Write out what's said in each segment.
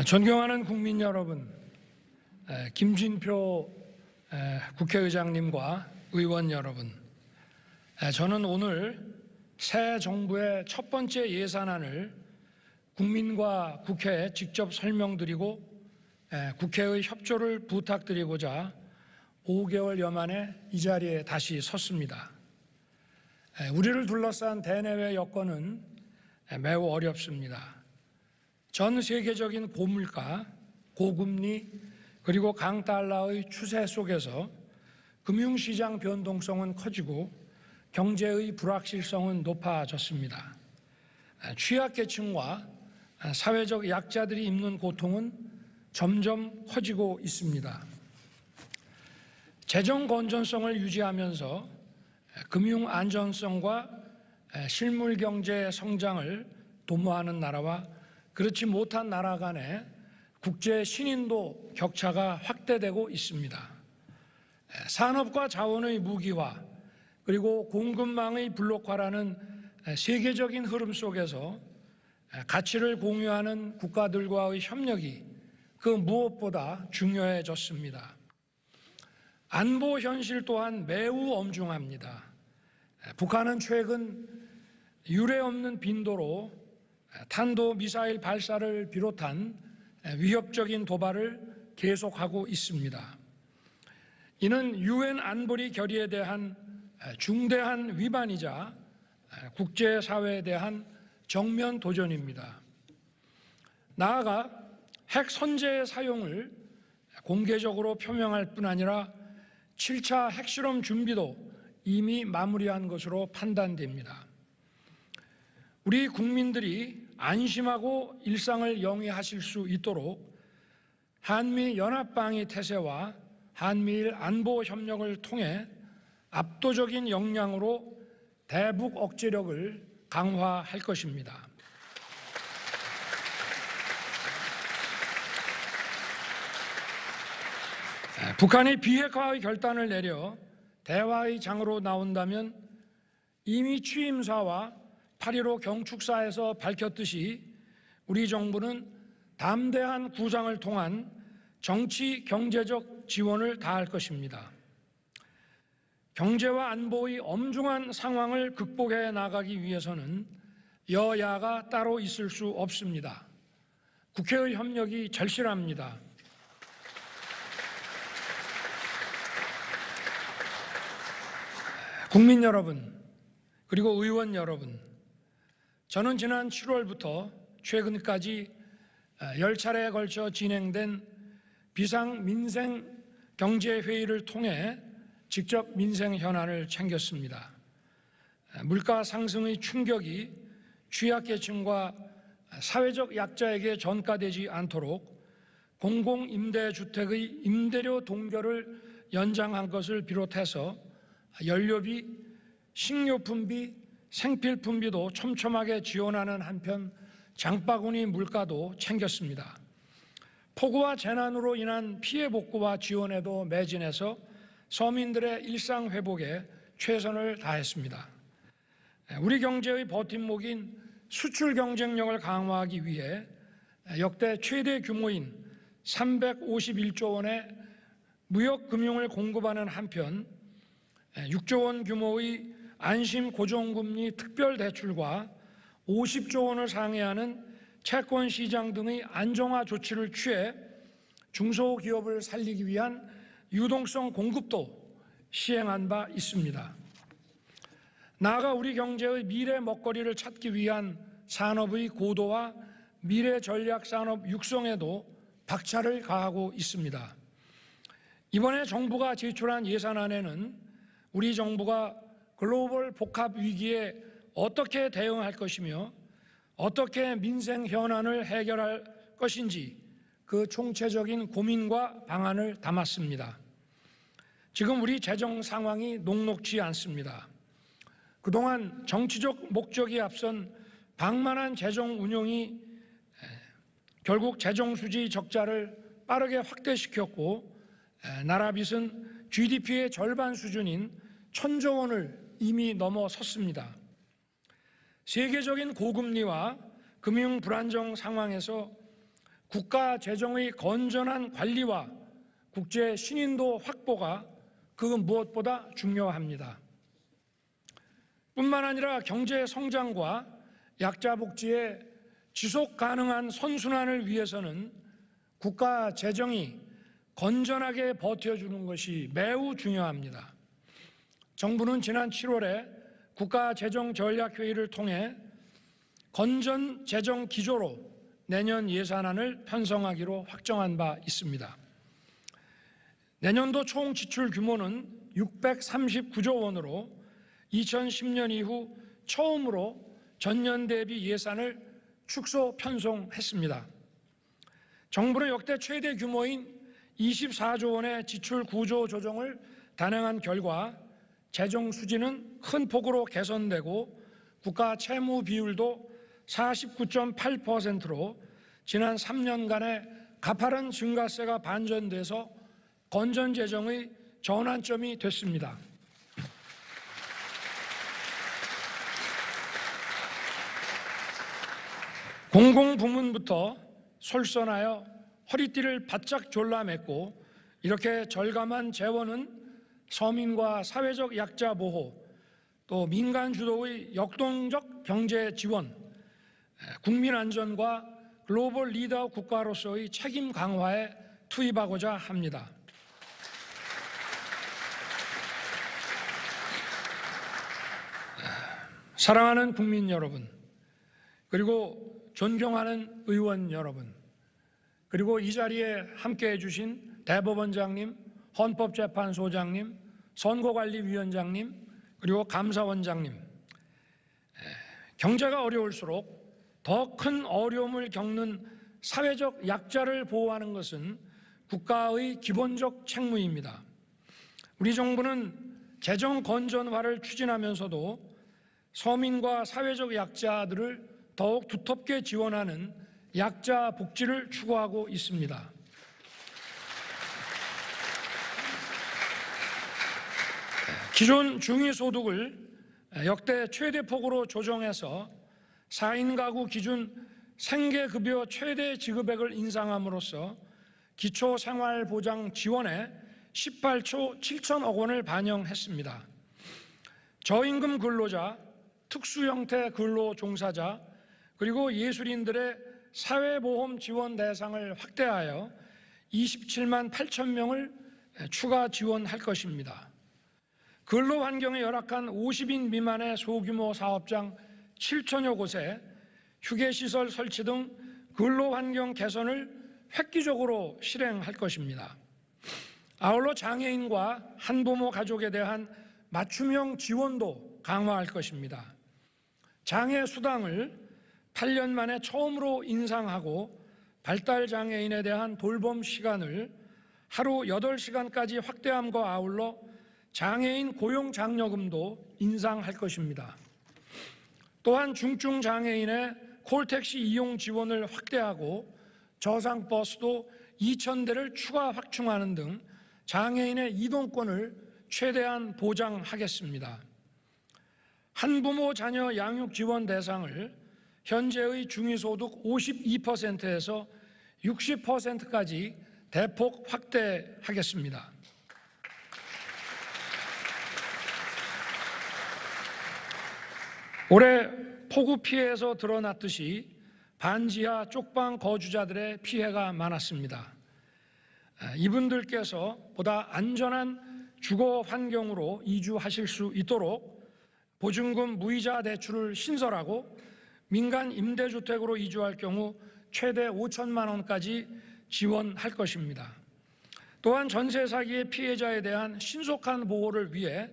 존경하는 국민 여러분, 김진표 국회의장님과 의원 여러분, 저는 오늘 새 정부의 첫 번째 예산안을 국민과 국회에 직접 설명드리고 국회의 협조를 부탁드리고자 5개월여 만에 이 자리에 다시 섰습니다. 우리를 둘러싼 대내외 여건은 매우 어렵습니다. 전 세계적인 고물가, 고금리, 그리고 강달러의 추세 속에서 금융시장 변동성은 커지고 경제의 불확실성은 높아졌습니다. 취약계층과 사회적 약자들이 입는 고통은 점점 커지고 있습니다. 재정 건전성을 유지하면서 금융 안전성과 실물 경제 성장을 도모하는 나라와 그렇지 못한 나라 간의 국제 신인도 격차가 확대되고 있습니다. 산업과 자원의 무기화 그리고 공급망의 블록화라는 세계적인 흐름 속에서 가치를 공유하는 국가들과의 협력이 그 무엇보다 중요해졌습니다. 안보 현실 또한 매우 엄중합니다. 북한은 최근 유례없는 빈도로 탄도미사일 발사를 비롯한 위협적인 도발을 계속하고 있습니다. 이는 유엔 안보리 결의에 대한 중대한 위반이자 국제사회에 대한 정면 도전입니다. 나아가 핵 선제의 사용을 공개적으로 표명할 뿐 아니라 7차 핵실험 준비도 이미 마무리한 것으로 판단됩니다. 우리 국민들이 안심하고 일상을 영위하실 수 있도록 한미연합방위 태세와 한미일 안보 협력을 통해 압도적인 역량으로 대북 억제력을 강화할 것입니다. 북한이 비핵화의 결단을 내려 대화의 장으로 나온다면 이미 취임사와 8.15 경축사에서 밝혔듯이 우리 정부는 담대한 구상을 통한 정치, 경제적 지원을 다할 것입니다. 경제와 안보의 엄중한 상황을 극복해 나가기 위해서는 여야가 따로 있을 수 없습니다. 국회의 협력이 절실합니다. 국민 여러분, 그리고 의원 여러분, 저는 지난 7월부터 최근까지 10차례에 걸쳐 진행된 비상민생경제회의를 통해 직접 민생 현안을 챙겼습니다. 물가 상승의 충격이 취약계층과 사회적 약자에게 전가되지 않도록 공공임대주택의 임대료 동결을 연장한 것을 비롯해서 연료비, 식료품비, 생필품비도 촘촘하게 지원하는 한편 장바구니 물가도 챙겼습니다. 폭우와 재난으로 인한 피해 복구와 지원에도 매진해서 서민들의 일상 회복에 최선을 다했습니다. 우리 경제의 버팀목인 수출 경쟁력을 강화하기 위해 역대 최대 규모인 351조 원의 무역 금융을 공급하는 한편 6조 원 규모의 안심 고정금리 특별대출과 50조 원을 상회하는 채권 시장 등의 안정화 조치를 취해 중소기업을 살리기 위한 유동성 공급도 시행한 바 있습니다. 나아가 우리 경제의 미래 먹거리를 찾기 위한 산업의 고도화 미래 전략 산업 육성에도 박차를 가하고 있습니다. 이번에 정부가 제출한 예산안에는 우리 정부가 글로벌 복합 위기에 어떻게 대응할 것이며 어떻게 민생 현안을 해결할 것인지 그 총체적인 고민과 방안을 담았습니다. 지금 우리 재정 상황이 녹록지 않습니다. 그동안 정치적 목적이 앞선 방만한 재정 운용이 결국 재정 수지 적자를 빠르게 확대시켰고 나라 빚은 GDP의 절반 수준인 1,000조 원을 이미 넘어섰습니다. 세계적인 고금리와 금융 불안정 상황에서 국가 재정의 건전한 관리와 국제 신인도 확보가 그 무엇보다 중요합니다. 뿐만 아니라 경제 성장과 약자 복지의 지속 가능한 선순환을 위해서는 국가 재정이 건전하게 버텨주는 것이 매우 중요합니다. 정부는 지난 7월에 국가재정전략회의를 통해 건전 재정 기조로 내년 예산안을 편성하기로 확정한 바 있습니다. 내년도 총 지출 규모는 639조 원으로 2010년 이후 처음으로 전년 대비 예산을 축소 편성했습니다. 정부는 역대 최대 규모인 24조 원의 지출 구조 조정을 단행한 결과 재정 수지는 큰 폭으로 개선되고 국가 채무 비율도 49.8%로 지난 3년간의 가파른 증가세가 반전돼서 건전 재정의 전환점이 됐습니다. 공공부문부터 솔선하여 허리띠를 바짝 졸라맸고 이렇게 절감한 재원은 서민과 사회적 약자 보호, 또 민간 주도의 역동적 경제 지원, 국민 안전과 글로벌 리더 국가로서의 책임 강화에 투입하고자 합니다. 사랑하는 국민 여러분, 그리고 존경하는 의원 여러분, 그리고 이 자리에 함께해 주신 대법원장님, 헌법재판소장님, 선거관리위원장님, 그리고 감사원장님, 경제가 어려울수록 더 큰 어려움을 겪는 사회적 약자를 보호하는 것은 국가의 기본적 책무입니다. 우리 정부는 재정 건전화를 추진하면서도 서민과 사회적 약자들을 더욱 두텁게 지원하는 약자 복지를 추구하고 있습니다. 기존 중위소득을 역대 최대폭으로 조정해서 4인 가구 기준 생계급여 최대 지급액을 인상함으로써 기초생활보장 지원에 18조 7천억 원을 반영했습니다. 저임금 근로자, 특수형태 근로종사자, 그리고 예술인들의 사회보험 지원 대상을 확대하여 27만 8천 명을 추가 지원할 것입니다. 근로환경이 열악한 50인 미만의 소규모 사업장 7천여 곳에 휴게시설 설치 등 근로환경 개선을 획기적으로 실행할 것입니다. 아울러 장애인과 한부모 가족에 대한 맞춤형 지원도 강화할 것입니다. 장애 수당을 8년 만에 처음으로 인상하고 발달장애인에 대한 돌봄 시간을 하루 8시간까지 확대함과 아울러 장애인 고용장려금도 인상할 것입니다. 또한 중증장애인의 콜택시 이용 지원을 확대하고 저상버스도 2,000대를 추가 확충하는 등 장애인의 이동권을 최대한 보장하겠습니다. 한부모 자녀 양육 지원 대상을 현재의 중위소득 52%에서 60%까지 대폭 확대하겠습니다. 올해 폭우 피해에서 드러났듯이 반지하 쪽방 거주자들의 피해가 많았습니다. 이분들께서 보다 안전한 주거 환경으로 이주하실 수 있도록 보증금 무이자 대출을 신설하고 민간 임대주택으로 이주할 경우 최대 5천만 원까지 지원할 것입니다. 또한 전세 사기의 피해자에 대한 신속한 보호를 위해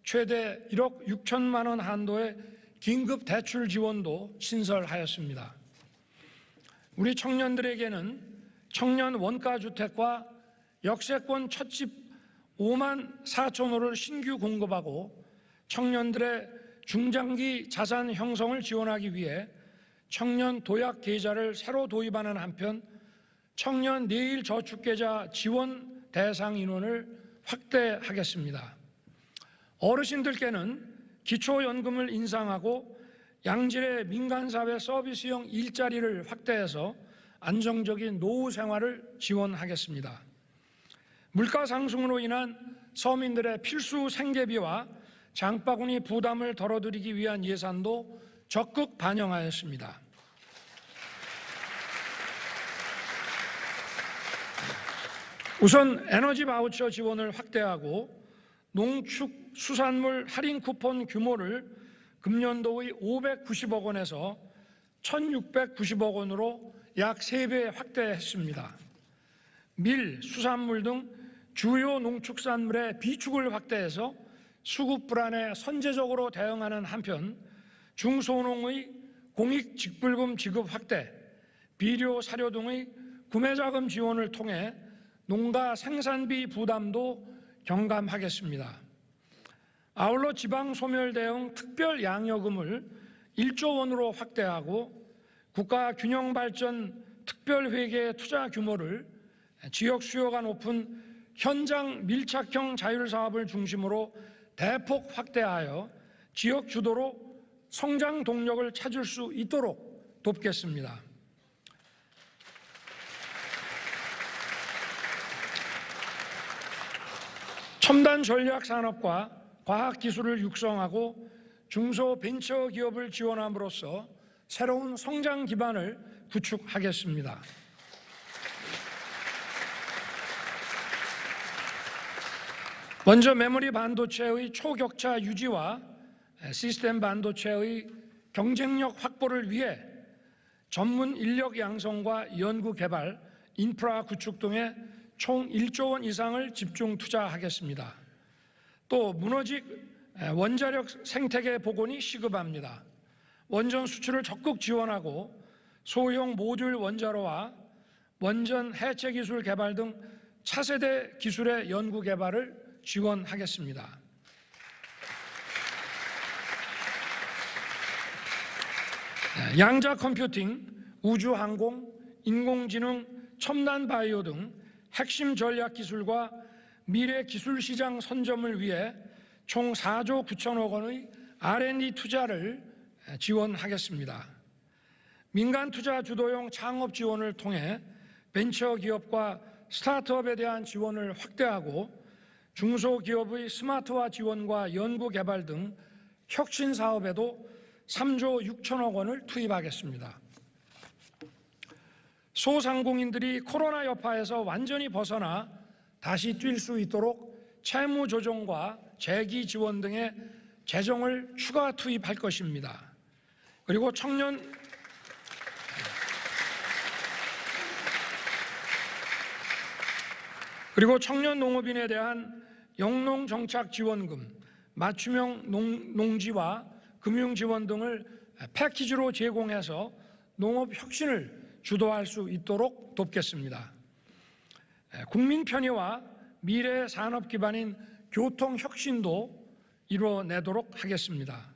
최대 1억 6천만 원 한도의 긴급 대출 지원도 신설하였습니다. 우리 청년들에게는 청년 원가주택과 역세권 첫집 5만 4천 호를 신규 공급하고 청년들의 중장기 자산 형성을 지원하기 위해 청년 도약 계좌를 새로 도입하는 한편 청년 내일 저축계좌 지원 대상 인원을 확대하겠습니다. 어르신들께는 기초연금을 인상하고 양질의 민간사회 서비스형 일자리를 확대해서 안정적인 노후 생활을 지원하겠습니다. 물가 상승으로 인한 서민들의 필수 생계비와 장바구니 부담을 덜어드리기 위한 예산도 적극 반영하였습니다. 우선 에너지 바우처 지원을 확대하고 농축수산물 할인 쿠폰 규모를 금년도의 590억 원에서 1,690억 원으로 약 3배 확대했습니다. 밀, 수산물 등 주요 농축산물의 비축을 확대해서 수급 불안에 선제적으로 대응하는 한편 중소농의 공익직불금 지급 확대, 비료, 사료 등의 구매자금 지원을 통해 농가 생산비 부담도 경감하겠습니다. 아울러 지방소멸 대응 특별양여금을 1조 원으로 확대하고 국가균형발전 특별회계 투자 규모를 지역 수요가 높은 현장 밀착형 자율사업을 중심으로 대폭 확대하여 지역 주도로 성장 동력을 찾을 수 있도록 돕겠습니다. 첨단 전략 산업과 과학기술을 육성하고 중소벤처기업을 지원함으로써 새로운 성장 기반을 구축하겠습니다. 먼저 메모리 반도체의 초격차 유지와 시스템 반도체의 경쟁력 확보를 위해 전문 인력 양성과 연구 개발, 인프라 구축 등에 총 1조 원 이상을 집중 투자하겠습니다. 또 문어직 원자력 생태계 복원이 시급합니다. 원전 수출을 적극 지원하고 소형 모듈 원자로와 원전 해체 기술 개발 등 차세대 기술의 연구 개발을 지원하겠습니다. 양자 컴퓨팅, 우주항공, 인공지능, 첨단 바이오 등 핵심 전략 기술과 미래 기술 시장 선점을 위해 총 4조 9천억 원의 R&D 투자를 지원하겠습니다. 민간 투자 주도형 창업 지원을 통해 벤처기업과 스타트업에 대한 지원을 확대하고 중소기업의 스마트화 지원과 연구개발 등 혁신 사업에도 3조 6천억 원을 투입하겠습니다. 소상공인들이 코로나 여파에서 완전히 벗어나 다시 뛸 수 있도록 채무 조정과 재기 지원 등의 재정을 추가 투입할 것입니다. 그리고 청년 농업인에 대한 영농정착지원금, 맞춤형 농지와 금융지원 등을 패키지로 제공해서 농업 혁신을 주도할 수 있도록 돕겠습니다. 국민 편의와 미래 산업 기반인 교통 혁신도 이뤄내도록 하겠습니다.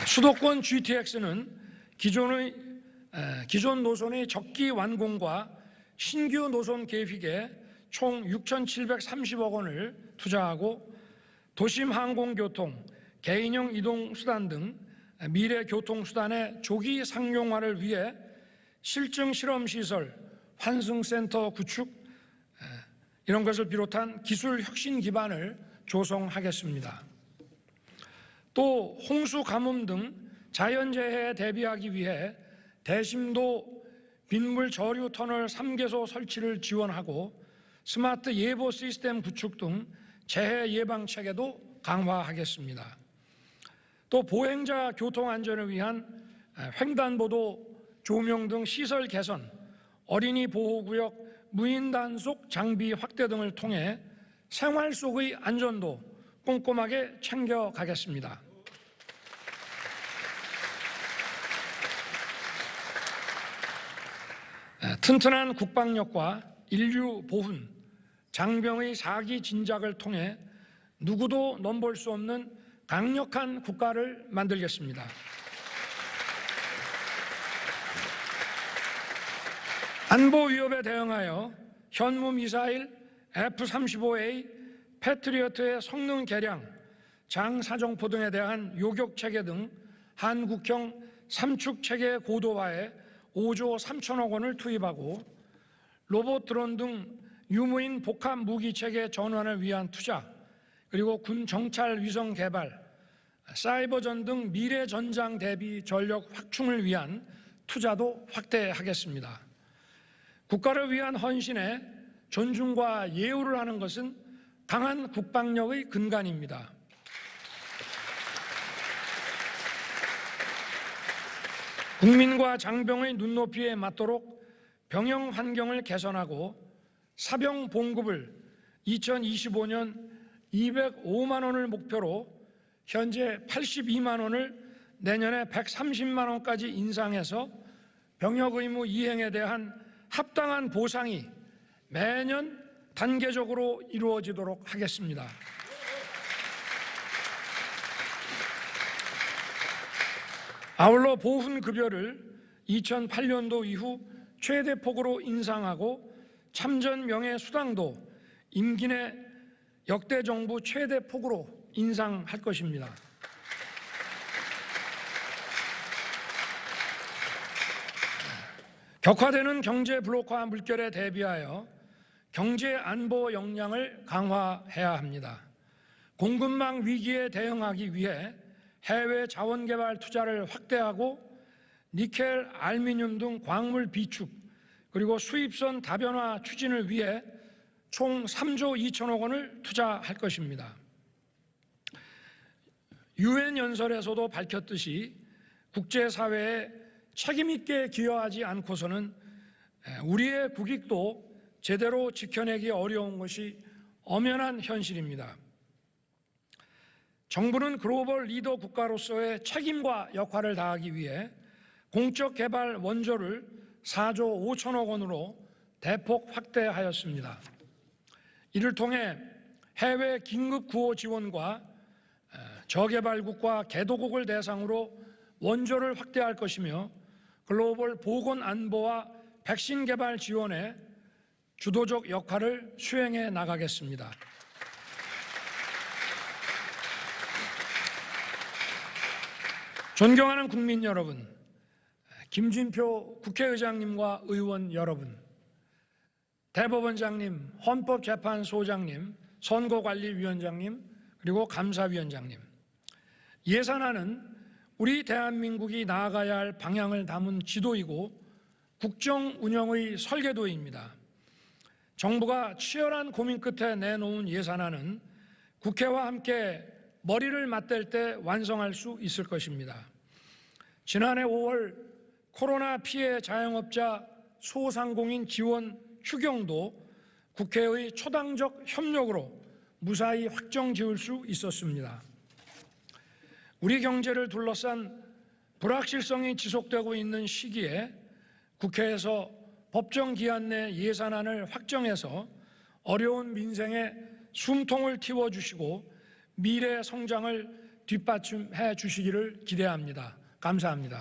수도권 GTX는 기존 노선의 적기 완공과 신규 노선 계획에 총 6,730억 원을 투자하고 도심 항공교통, 개인형 이동수단 등 미래 교통수단의 조기 상용화를 위해 실증 실험시설, 환승센터 구축 이런 것을 비롯한 기술 혁신 기반을 조성하겠습니다. 또 홍수 가뭄 등 자연재해에 대비하기 위해 대심도 빗물 저류 터널 3개소 설치를 지원하고 스마트 예보 시스템 구축 등 재해 예방 체계도 강화하겠습니다. 또 보행자 교통 안전을 위한 횡단보도 조명 등 시설 개선, 어린이 보호구역 무인 단속 장비 확대 등을 통해 생활 속의 안전도 꼼꼼하게 챙겨가겠습니다. 튼튼한 국방력과 인류 보훈, 장병의 사기 진작을 통해 누구도 넘볼 수 없는 강력한 국가를 만들겠습니다. 안보 위협에 대응하여 현무 미사일, F-35A, 패트리어트의 성능 개량, 장사정포 등에 대한 요격 체계 등 한국형 삼축체계 고도화에 5조 3천억 원을 투입하고 로봇 드론 등 유무인 복합 무기체계 전환을 위한 투자, 그리고 군 정찰 위성 개발, 사이버전 등 미래 전장 대비 전력 확충을 위한 투자도 확대하겠습니다. 국가를 위한 헌신에 존중과 예우를 하는 것은 강한 국방력의 근간입니다. 국민과 장병의 눈높이에 맞도록 병영 환경을 개선하고 사병 봉급을 2025년 205만 원을 목표로 현재 82만 원을 내년에 130만 원까지 인상해서 병역 의무 이행에 대한 합당한 보상이 매년 단계적으로 이루어지도록 하겠습니다. 아울러 보훈급여를 2008년도 이후 최대폭으로 인상하고 참전 명예수당도 임기 내 역대 정부 최대폭으로 인상할 것입니다. 격화되는 경제 블록화 물결에 대비하여 경제 안보 역량을 강화해야 합니다. 공급망 위기에 대응하기 위해 해외 자원개발 투자를 확대하고 니켈, 알루미늄 등 광물 비축, 그리고 수입선 다변화 추진을 위해 총 3조 2천억 원을 투자할 것입니다. 유엔 연설에서도 밝혔듯이 국제사회에 책임있게 기여하지 않고서는 우리의 국익도 제대로 지켜내기 어려운 것이 엄연한 현실입니다. 정부는 글로벌 리더 국가로서의 책임과 역할을 다하기 위해 공적 개발 원조를 4조 5천억 원으로 대폭 확대하였습니다. 이를 통해 해외 긴급 구호 지원과 저개발국과 개도국을 대상으로 원조를 확대할 것이며 글로벌 보건 안보와 백신 개발 지원에 주도적 역할을 수행해 나가겠습니다. 존경하는 국민 여러분, 김진표 국회의장님과 의원 여러분, 대법원장님, 헌법재판소장님, 선거관리위원장님, 그리고 감사위원장님, 예산안은 우리 대한민국이 나아가야 할 방향을 담은 지도이고 국정 운영의 설계도입니다. 정부가 치열한 고민 끝에 내놓은 예산안은 국회와 함께 머리를 맞댈 때 완성할 수 있을 것입니다. 지난해 5월 코로나 피해 자영업자 소상공인 지원 추경도 국회의 초당적 협력으로 무사히 확정 지을 수 있었습니다. 우리 경제를 둘러싼 불확실성이 지속되고 있는 시기에 국회에서 법정 기한 내 예산안을 확정해서 어려운 민생에 숨통을 틔워주시고 미래 성장을 뒷받침해 주시기를 기대합니다. 감사합니다.